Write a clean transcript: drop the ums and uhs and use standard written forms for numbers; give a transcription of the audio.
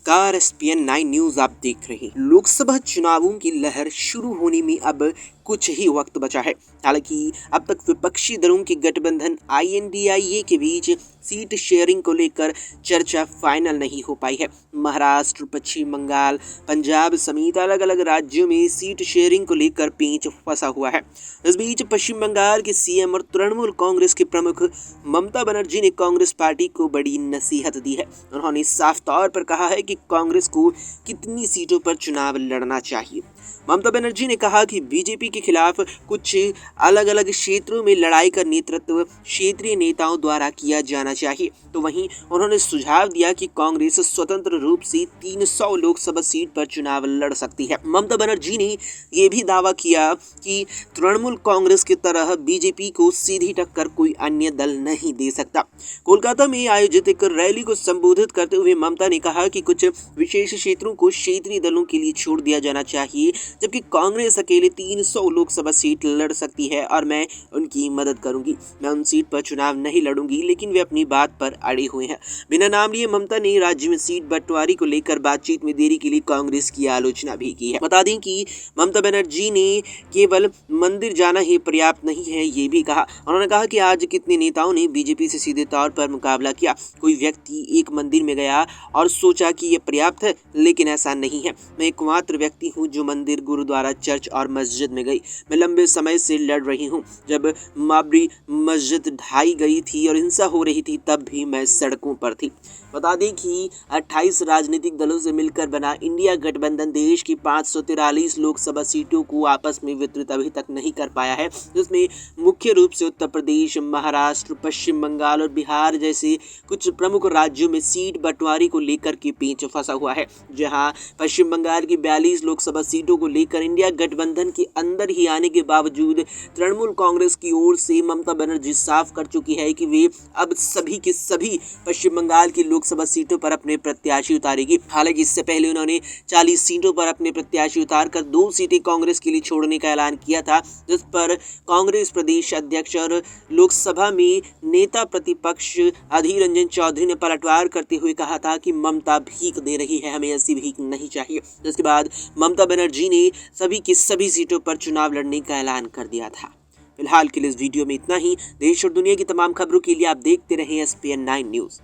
नमस्कार, ESPN 9 news आप देख रहे हैं। लोकसभा चुनावों की लहर शुरू होने में अब कुछ ही वक्त बचा है। हालांकि अब तक विपक्षी दलों के गठबंधन आईएनडीआईए के बीच सीट शेयरिंग को लेकर चर्चा फाइनल नहीं हो पाई है। महाराष्ट्र, पश्चिम बंगाल, पंजाब समेत अलग अलग राज्यों में सीट शेयरिंग को लेकर पेंच फंसा हुआ है। इस बीच पश्चिम बंगाल के सीएम और तृणमूल कांग्रेस के प्रमुख ममता बनर्जी ने कांग्रेस पार्टी को बड़ी नसीहत दी है। उन्होंने साफ तौर पर कहा है कि कांग्रेस को कितनी सीटों पर चुनाव लड़ना चाहिए। ममता बनर्जी ने कहा कि बीजेपी के खिलाफ कुछ अलग अलग क्षेत्रों में लड़ाई का नेतृत्व क्षेत्रीय नेताओं द्वारा किया जाना चाहिए। तो वहीं उन्होंने सुझाव दिया कि कांग्रेस स्वतंत्र रूप से 300 लोकसभा सीट पर चुनाव लड़ सकती है। ममता बनर्जी ने यह भी दावा किया कि तृणमूल कांग्रेस की तरह बीजेपी को सीधी टक्कर कोई अन्य दल नहीं दे सकता। कोलकाता में आयोजित एक रैली को संबोधित करते हुए ममता ने कहा कि कुछ विशेष क्षेत्रों को क्षेत्रीय दलों के लिए छोड़ दिया जाना चाहिए, जबकि कांग्रेस अकेले 300 लोकसभा सीट लड़ सकती है और मैं उनकी मदद करूंगी। मैं उन सीट पर चुनाव नहीं लड़ूंगी, लेकिन वे अपनी बात पर अड़े हुए हैं। बिना नाम लिए ममता ने राज्य में सीट बंटवारे को लेकर बातचीत में देरी के लिए कांग्रेस की आलोचना भी की है। बता दें कि ममता बनर्जी ने केवल मंदिर जाना ही पर्याप्त नहीं है, ये भी कहा। उन्होंने कहा कि आज कितने नेताओं ने बीजेपी से सीधे तौर पर मुकाबला किया। कोई व्यक्ति एक मंदिर में गया और सोचा कि यह पर्याप्त है, लेकिन ऐसा नहीं है। मैं एकमात्र व्यक्ति हूं जो मंदिर, गुरुद्वारा, चर्च और मस्जिद में गई। मैं लंबे समय से लड़ रही हूं। जब बाबरी मस्जिद ढाई गई थी और हिंसा हो रही थी, तब भी मैं सड़कों पर थी। बता दें कि 28 राजनीतिक दलों से मिलकर बना इंडिया गठबंधन देश की 543 लोकसभा सीटों को आपस में वितरित अभी तक नहीं कर पाया है, जिसमें मुख्य रूप से उत्तर प्रदेश, महाराष्ट्र, पश्चिम बंगाल और बिहार जैसे कुछ प्रमुख राज्यों में सीट बंटवारे को लेकर के पेंच फंसा हुआ है। जहां पश्चिम बंगाल की 42 लोकसभा सीटों को लेकर इंडिया गठबंधन के अंदर ही आने के बावजूद तृणमूल कांग्रेस की ओर से ममता बनर्जी साफ कर चुकी है कि वे अब सभी के सभी पश्चिम बंगाल की लोकसभा सीटों पर अपने प्रत्याशी उतारेगी। हालांकि इससे पहले उन्होंने 40 सीटों पर अपने प्रत्याशी उतारकर 2 सीटें कांग्रेस के लिए छोड़ने का ऐलान किया था, जिस पर कांग्रेस प्रदेश अध्यक्ष और लोकसभा में नेता प्रतिपक्ष अधीर रंजन चौधरी ने पलटवार करते हुए कहा था कि ममता भीख दे रही है, हमें ऐसी भीख नहीं चाहिए। जिसके बाद ममता बनर्जी ने सभी की सभी सीटों पर चुनाव लड़ने का ऐलान कर दिया था। फिलहाल के लिए इस वीडियो में इतना ही। देश और दुनिया की तमाम खबरों के लिए आप देखते रहें एसपीएन 9 न्यूज।